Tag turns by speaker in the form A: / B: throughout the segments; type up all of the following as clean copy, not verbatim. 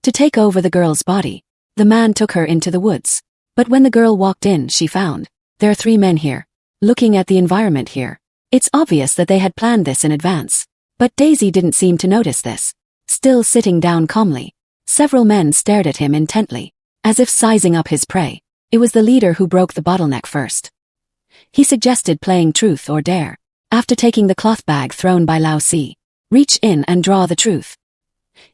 A: to take over the girl's body. The man took her into the woods. But when the girl walked in, she found there are 3 men here. Looking at the environment here, it's obvious that they had planned this in advance. But Daisy didn't seem to notice this. Still sitting down calmly, several men stared at him intently, as if sizing up his prey. It was the leader who broke the bottleneck first. He suggested playing truth or dare. After taking the cloth bag thrown by Lao Si, reach in and draw the truth.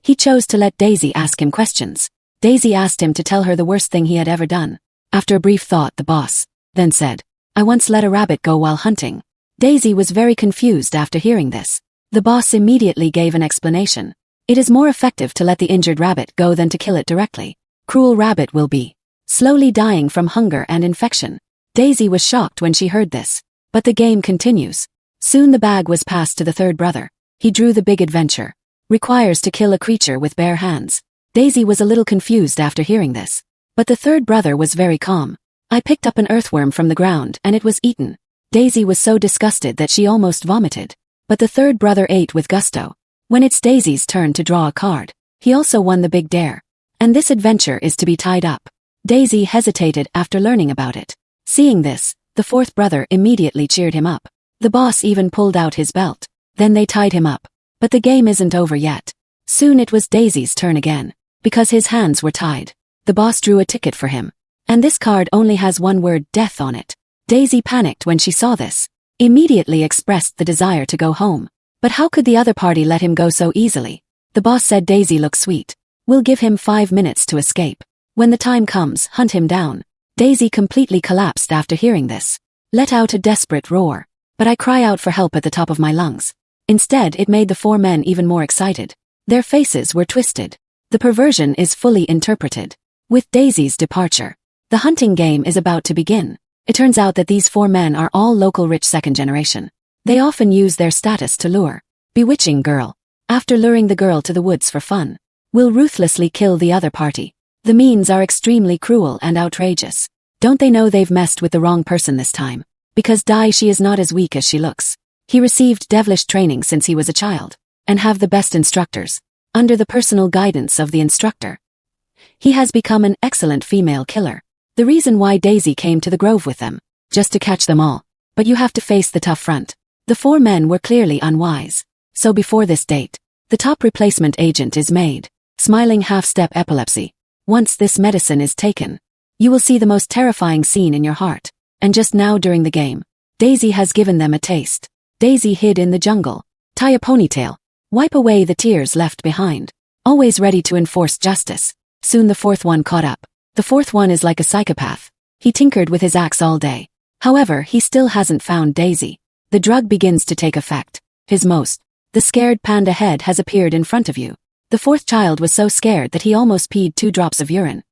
A: He chose to let Daisy ask him questions. Daisy asked him to tell her the worst thing he had ever done. After a brief thought, the boss then said, "I once let a rabbit go while hunting." Daisy was very confused after hearing this. The boss immediately gave an explanation. It is more effective to let the injured rabbit go than to kill it directly. Cruel rabbit will be slowly dying from hunger and infection. Daisy was shocked when she heard this. But the game continues. Soon the bag was passed to the third brother. He drew the big adventure. Requires to kill a creature with bare hands. Daisy was a little confused after hearing this. But the third brother was very calm. I picked up an earthworm from the ground and it was eaten. Daisy was so disgusted that she almost vomited. But the third brother ate with gusto. When it's Daisy's turn to draw a card, he also won the big dare. And this adventure is to be tied up. Daisy hesitated after learning about it. Seeing this, the fourth brother immediately cheered him up. The boss even pulled out his belt. Then they tied him up. But the game isn't over yet. Soon it was Daisy's turn again. Because his hands were tied, the boss drew a ticket for him. And this card only has one word, death, on it. Daisy panicked when she saw this. Immediately expressed the desire to go home. But how could the other party let him go so easily? The boss said, "Daisy looks sweet. We'll give him 5 minutes to escape. When the time comes, hunt him down." Daisy completely collapsed after hearing this. Let out a desperate roar. But I cry out for help at the top of my lungs. Instead, it made the 4 men even more excited. Their faces were twisted. The perversion is fully interpreted. With Daisy's departure, the hunting game is about to begin. It turns out that these 4 men are all local rich second generation. They often use their status to lure bewitching girl. After luring the girl to the woods for fun, will ruthlessly kill the other party. The means are extremely cruel and outrageous. Don't they know they've messed with the wrong person this time? Because she is not as weak as she looks. He received devilish training since he was a child, and have the best instructors. Under the personal guidance of the instructor, he has become an excellent female killer. The reason why Daisy came to the grove with them, just to catch them all. But you have to face the tough front. The 4 men were clearly unwise. So before this date, the top replacement agent is made. Smiling half-step epilepsy. Once this medicine is taken, you will see the most terrifying scene in your heart. And just now during the game, Daisy has given them a taste. Daisy hid in the jungle. Tie a ponytail. Wipe away the tears left behind. Always ready to enforce justice. Soon the 4th one caught up. The 4th one is like a psychopath. He tinkered with his axe all day. However, he still hasn't found Daisy. The drug begins to take effect. The scared panda head has appeared in front of you. The 4th child was so scared that he almost peed 2 drops of urine.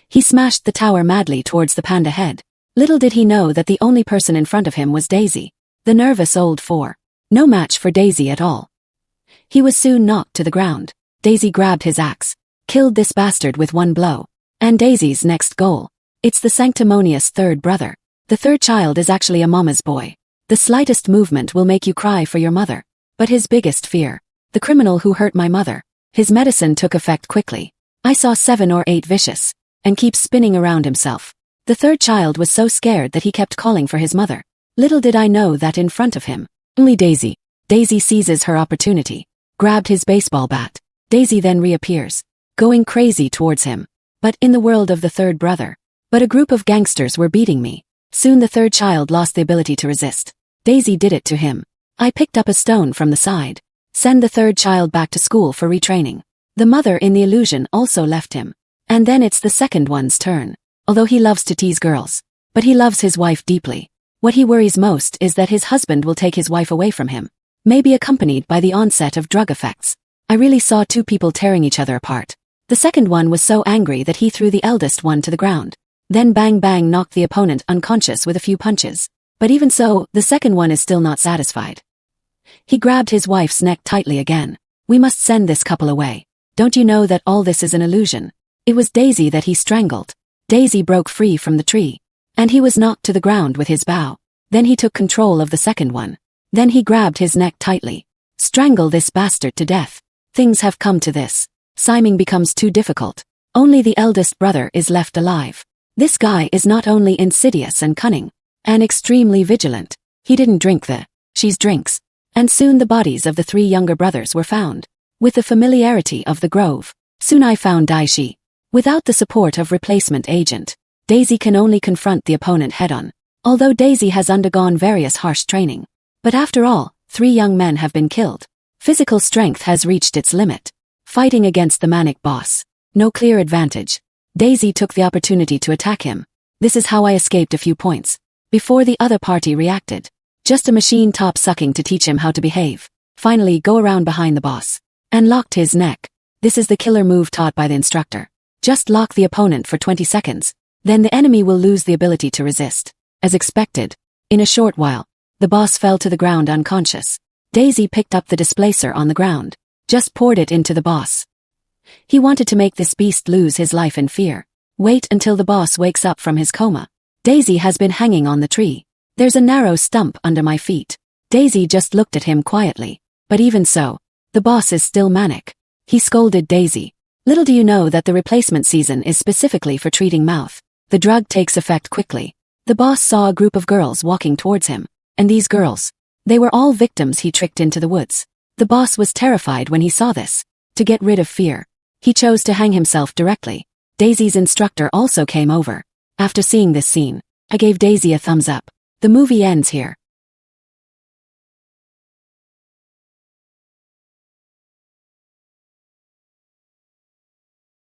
A: He smashed the tower madly towards the panda head. Little did he know that the only person in front of him was Daisy. The nervous old 4. No match for Daisy at all. He was soon knocked to the ground. Daisy grabbed his axe. Killed this bastard with 1 blow. And Daisy's next goal. It's the sanctimonious third brother. The third child is actually a mama's boy. The slightest movement will make you cry for your mother. But his biggest fear. The criminal who hurt my mother. His medicine took effect quickly. I saw 7 or 8 vicious. And keeps spinning around himself. The third child was so scared that he kept calling for his mother. Little did I know that in front of him, only Daisy. Daisy seizes her opportunity. Grabbed his baseball bat. Daisy then reappears. Going crazy towards him. But in the world of the third brother. But a group of gangsters were beating me. Soon the third child lost the ability to resist. Daisy did it to him. I picked up a stone from the side. Send the third child back to school for retraining. The mother in the illusion also left him. And then it's the second one's turn. Although he loves to tease girls. But he loves his wife deeply. What he worries most is that his husband will take his wife away from him. Maybe accompanied by the onset of drug effects. I really saw 2 people tearing each other apart. The second one was so angry that he threw the eldest one to the ground. Then bang bang knocked the opponent unconscious with a few punches. But even so, the second one is still not satisfied. He grabbed his wife's neck tightly again. We must send this couple away. Don't you know that all this is an illusion? It was Daisy that he strangled. Daisy broke free from the tree. And he was knocked to the ground with his bow. Then he took control of the second one. Then he grabbed his neck tightly. Strangle this bastard to death. Things have come to this. Siming becomes too difficult. Only the eldest brother is left alive. This guy is not only insidious and cunning, and extremely vigilant. He didn't drink she's drinks. And soon the bodies of the 3 younger brothers were found. With the familiarity of the grove, soon I found Daishi. Without the support of replacement agent, Daisy can only confront the opponent head-on. Although Daisy has undergone various harsh training. But after all, 3 young men have been killed. Physical strength has reached its limit. Fighting against the manic boss. No clear advantage. Daisy took the opportunity to attack him. This is how I escaped a few points. Before the other party reacted. Just a machine top sucking to teach him how to behave. Finally go around behind the boss. And locked his neck. This is the killer move taught by the instructor. Just lock the opponent for 20 seconds. Then the enemy will lose the ability to resist. As expected. In a short while, the boss fell to the ground unconscious. Daisy picked up the displacer on the ground. Just poured it into the boss. He wanted to make this beast lose his life in fear. Wait until the boss wakes up from his coma. Daisy has been hanging on the tree. There's a narrow stump under my feet. Daisy just looked at him quietly. But even so, the boss is still manic. He scolded Daisy. Little do you know that the replacement season is specifically for treating mouth. The drug takes effect quickly. The boss saw a group of girls walking towards him. And these girls, they were all victims he tricked into the woods. The boss was terrified when he saw this. To get rid of fear, he chose to hang himself directly. Daisy's instructor also came over. After seeing this scene, I gave Daisy a thumbs up. The movie ends here.